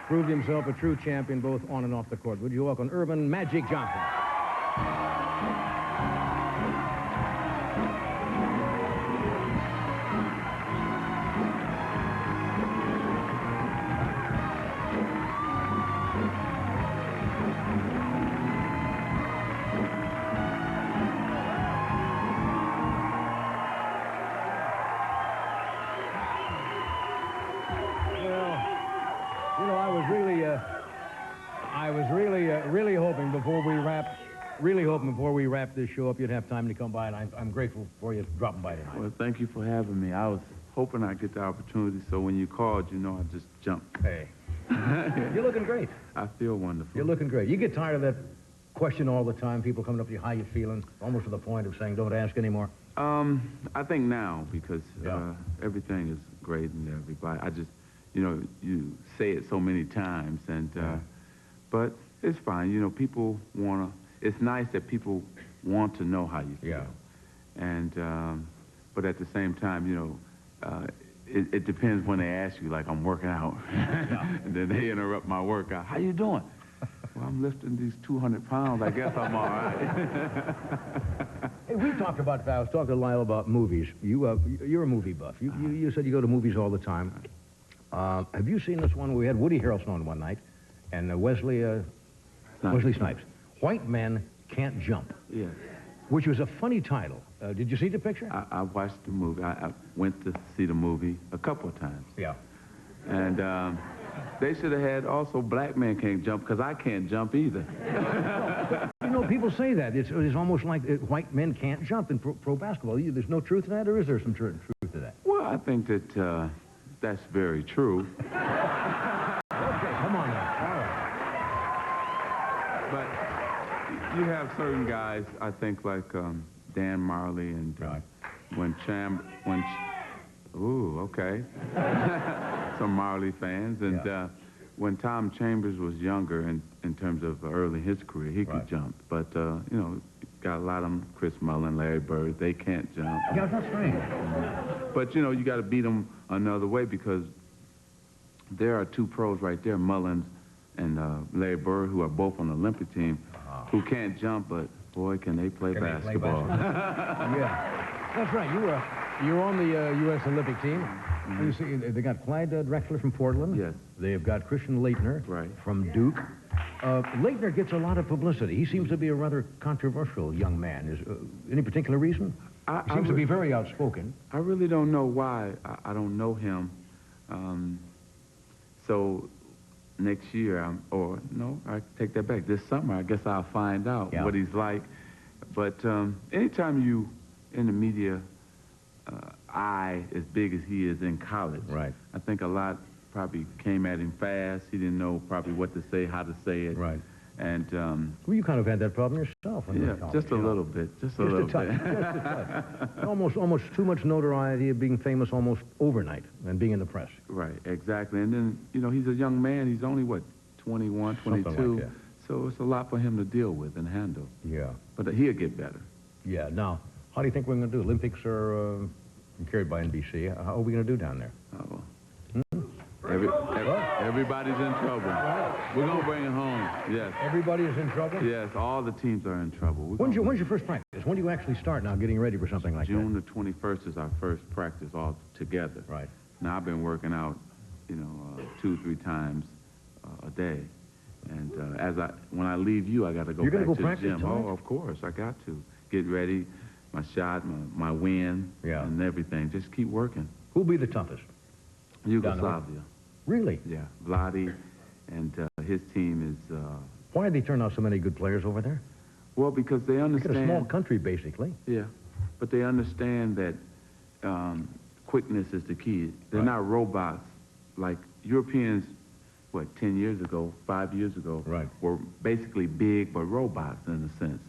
Proved himself a true champion both on and off the court. Would you welcome Irvin Magic Johnson? I was really hoping before we wrap this show up, you'd have time to come by, and I'm grateful for you dropping by tonight. Well, thank you for having me. I was hoping I'd get the opportunity, so when you called, you know, I just jumped. Hey, you're looking great. I feel wonderful. You're looking great. You get tired of that question all the time, people coming up to you, how you feeling, almost to the point of saying, don't ask anymore? I think now, because everything is great and everybody, I just, you know, you say it so many times, and but it's fine. You know, people want to, it's nice that people want to know how you feel. Yeah. And, but at the same time, you know, it depends when they ask you, like I'm working out, and then they interrupt my workout. How you doing? Well, I'm lifting these 200 pounds. I guess I'm all right. Hey, we talked about, I was talking to Lyle about movies. You're a movie buff. You said you go to movies all the time. Have you seen this one? We had Woody Harrelson on one night, and Wesley Snipes. White Men Can't Jump. Yes. Which was a funny title. Did you see the picture? I watched the movie. I went to see the movie a couple of times. Yeah. And they should have had also Black Men Can't Jump, because I can't jump either. You know, people say that. It's almost like white men can't jump in pro basketball. There's no truth to that, or is there some truth to that? Well, I think that that's very true. Okay, come on now. All right. But you have certain guys, I think, like Dan Marley and ooh, okay. Some Marley fans. And when Tom Chambers was younger, in terms of early in his career, he could jump. But, you know, got a lot of them, Chris Mullin, Larry Bird, they can't jump. Yeah, that's right. But, you know, you got to beat them another way, because there are two pros right there, Mullins and Larry Bird, who are both on the Olympic team, who can't jump, but, boy, can they play basketball. Yeah, that's right. You're on the U.S. Olympic team. Mm-hmm. You see, they got Clyde Drexler from Portland. Yes. They've got Christian Laettner from Duke. Laettner gets a lot of publicity. He seems to be a rather controversial young man. Is any particular reason? He seems to be very outspoken. I really don't know why. I don't know him. So next year, I take that back. This summer, I guess I'll find out what he's like. But anytime you in the media eye as big as he is in college, I think a lot probably came at him fast. He didn't know probably what to say, how to say it. Right. And well, you kind of had that problem yourself. Yeah, just a little bit. Just a little bit. Just a touch. Almost too much notoriety of being famous almost overnight and being in the press. Right, exactly. And then, you know, he's a young man. He's only, what, 21, 22? Like that. So it's a lot for him to deal with and handle. Yeah. But he'll get better. Yeah. Now, how do you think we're going to do? Olympics are carried by NBC. How are we going to do down there? Oh, everybody's in trouble. We're going to bring it home, yes. Everybody is in trouble? Yes, all the teams are in trouble. When's your first practice? When do you actually start now getting ready for something like that? June the 21st is our first practice all together. Right. Now, I've been working out, you know, 2-3 times a day. And when I leave you, I got to go back to the gym. Oh, of course, I got to. Get ready, my shot, my win, and everything. Just keep working. Who'll be the toughest? Yugoslavia. Really? Yeah, Vladi and his team is... Why did they turn out so many good players over there? Well, because they understand... It's a small country, basically. Yeah, but they understand that quickness is the key. They're not robots. Like Europeans, 10 years ago, 5 years ago, were basically big but robots in a sense.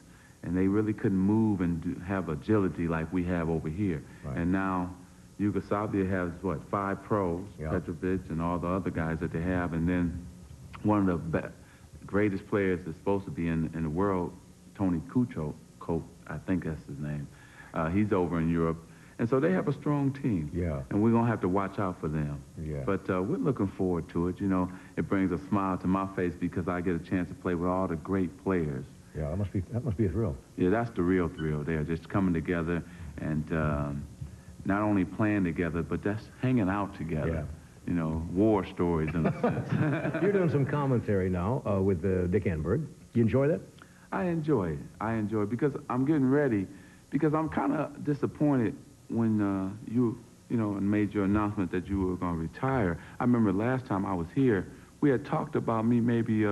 And they really couldn't move and have agility like we have over here. Right. And now Yugoslavia has, 5 pros, Petrovic and all the other guys that they have. And then one of the greatest players that's supposed to be in the world, Tony Kukoc, I think that's his name. He's over in Europe. And so they have a strong team. Yeah. And we're going to have to watch out for them. Yeah. But we're looking forward to it. You know, it brings a smile to my face because I get a chance to play with all the great players. Yeah, that must be a thrill. Yeah, that's the real thrill there, just coming together and not only playing together, but that's hanging out together. Yeah. You know, war stories in a sense. You're doing some commentary now with Dick Enberg. You enjoy that? I enjoy it. I enjoy it because I'm getting ready, because I'm kind of disappointed when you know, made your announcement that you were going to retire. I remember last time I was here, we had talked about me maybe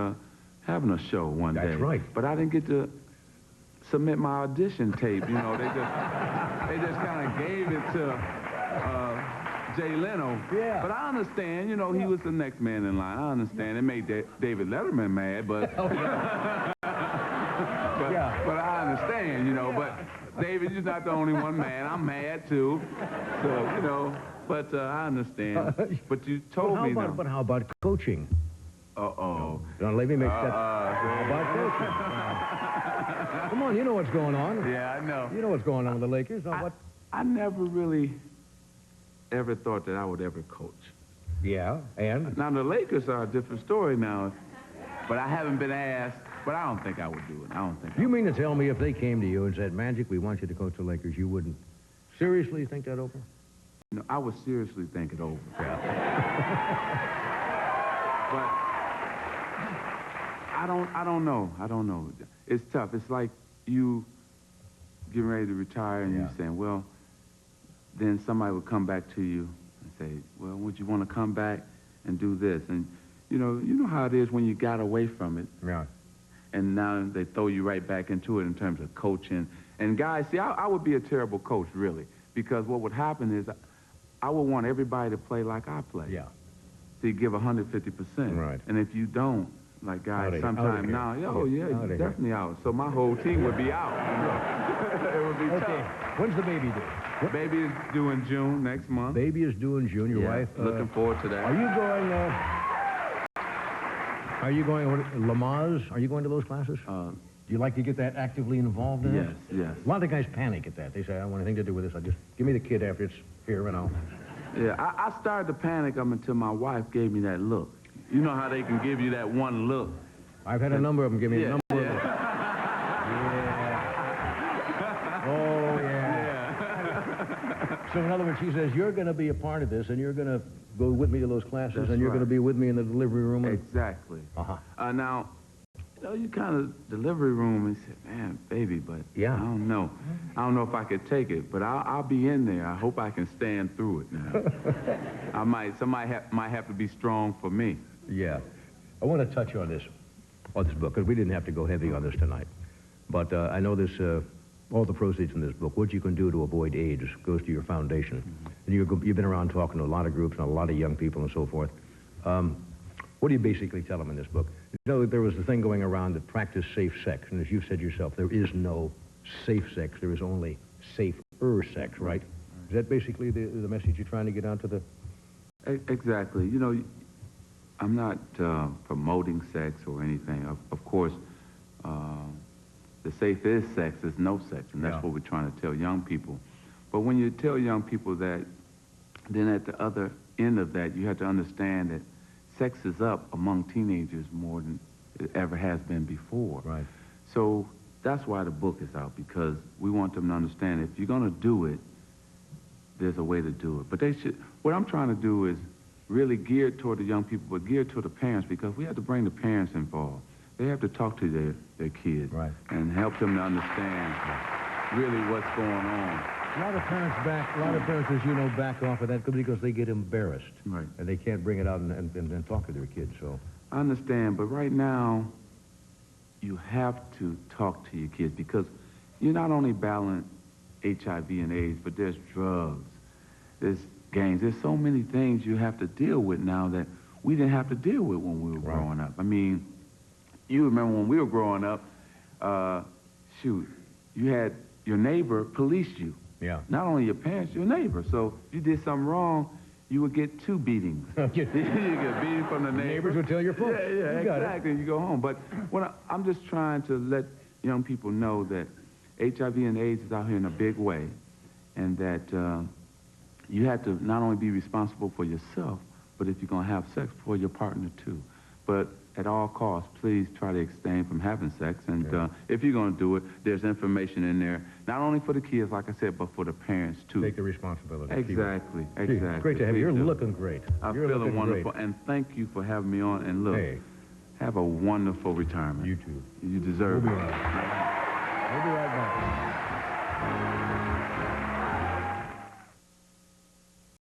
having a show one day. That's right. But I didn't get to submit my audition tape. You know, they just kind of gave it to Jay Leno. Yeah. But I understand, you know, he was the next man in line. I understand. It made David Letterman mad, but but I understand, you know. But David, you're not the only one mad. I'm mad too. So, you know, but I understand. But you told me now. But how about coaching? Uh-oh. Don't let me make that. How about coaching? Come on, you know what's going on. Yeah, I know. You know what's going on with the Lakers. I never really ever thought that I would ever coach. Yeah, and? Now, the Lakers are a different story now, but I haven't been asked, but I don't think I would do it. I don't think You mean to tell me if they came to you and said, Magic, we want you to coach the Lakers, you wouldn't seriously think that over? No, I would seriously think it over. Yeah. But I don't know. I don't know. It's tough. It's like you getting ready to retire and you saying, well, then somebody would come back to you and say, well, would you want to come back and do this? And, you know how it is when you got away from it. Yeah. And now they throw you right back into it in terms of coaching. And guys, see, I would be a terrible coach, really, because what would happen is I would want everybody to play like I play. Yeah. So you give 150%. Right. And if you don't, like guys, sometime now, you're definitely out. So my whole team would be out. It would be tough. When's the baby due? Baby is due in June, next month. Baby is due in June. Your wife? Looking forward to that. Are you going, Lamaze? Are you going to those classes? Do you like to get that actively involved in it? Yes. A lot of guys panic at that. They say, I don't want anything to do with this. Just give me the kid after it's here and I'll... Yeah, I started to panic up until my wife gave me that look. You know how they can give you that one look. I've had a number of them give me a number of looks. Oh, yeah. So in other words, she says, you're going to be a part of this, and you're going to go with me to those classes, and you're going to be with me in the delivery room. Exactly. Now, you know, you kind of delivery room and said, man, baby, but I don't know. I don't know if I could take it, but I'll be in there. I hope I can stand through it now. Somebody might have to be strong for me. Yeah. I want to touch on this book, because we didn't have to go heavy on this tonight. But I know this, all the proceeds from this book, what you can do to avoid AIDS, goes to your foundation. And you've been around talking to a lot of groups and a lot of young people and so forth. What do you basically tell them in this book? You know, there was the thing going around that practice safe sex, and as you said yourself, there is no safe sex. There is only safer sex, right? Is that basically the message you're trying to get out to the... Exactly. You know, I'm not promoting sex or anything. Of course, the safest sex is no sex, and that's what we're trying to tell young people. But when you tell young people that, then at the other end of that, you have to understand that sex is up among teenagers more than it ever has been before. Right. So that's why the book is out, because we want them to understand if you're going to do it, there's a way to do it. But what I'm trying to do is really geared toward the young people, but geared toward the parents, because we have to bring the parents involved. They have to talk to their kids and help them to understand really what's going on. A lot of parents, as you know, back off of that because they get embarrassed. Right. And they can't bring it out and talk to their kids, so... I understand, but right now, you have to talk to your kids, because you're not only battling HIV and AIDS, but there's drugs, there's gangs, there's so many things you have to deal with now that we didn't have to deal with when we were growing up. I mean, you remember when we were growing up, you had your neighbor police you. Yeah. Not only your parents, your neighbor. So if you did something wrong, you would get 2 beatings. You get beating from the neighbor. Neighbors would tell your folks. Yeah, exactly. You go home. But I'm just trying to let young people know that HIV and AIDS is out here in a big way. and that you have to not only be responsible for yourself, but if you're going to have sex, for your partner too. But at all costs, please try to abstain from having sex. And if you're going to do it, there's information in there, not only for the kids, like I said, but for the parents too. Take the responsibility. Exactly, Gee, exactly. it's great to have you. You're looking great. I'm You're feeling looking wonderful, great. and thank you for having me on. And look, Hey. have a wonderful retirement. You too. You deserve We'll be it. right back.